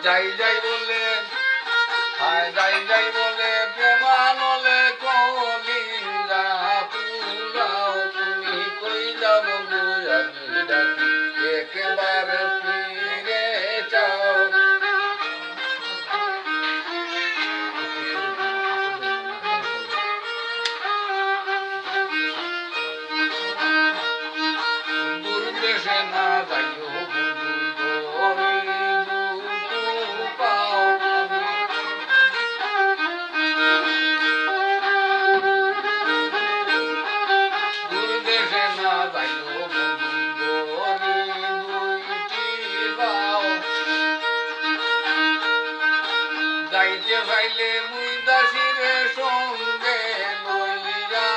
যাই যাই বলে হায় যাই যাই বলে প্রেমানলে কলি যা পুরাও তুমি কই যাও বন্ধু আমি ডাকি একেবারে ফিরে যাও দূর দেশে না যাইও বন্ধু যাইতে চাইলে মুই দাসিরে সঙ্গে লইয়া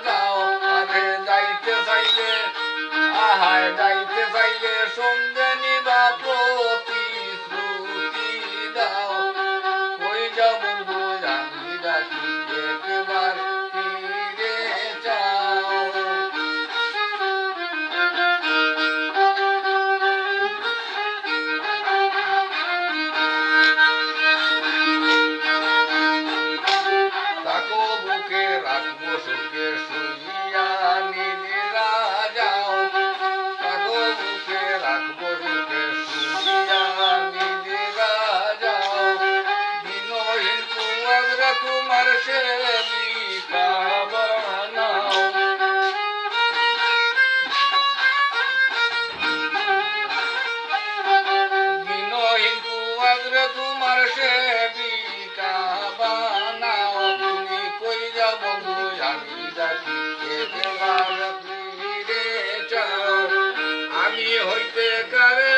যাও আরে যাইতে চাইলে আহায় যাইতে চাইলে সঙ্গে নিবা প্রতিশ্রুতি দাও কই যাও বন্ধু আমি ডাকি একবার ফিরে যাও রাখবো সুখে শুইয়া নিদিরা যাও তাগো বুকে রাখবো সুখে শুইয়া নিদিরা যাও বিনয়ীর কুয়াগরা তোমার সেবিকা বানাও বিনয়ীর কুয়াগরা তোমার সেবিকা বানাও তুমি কই যাও বন্ধু আমি ডাকি একবার ফিরে যাও আমি হইতে কারে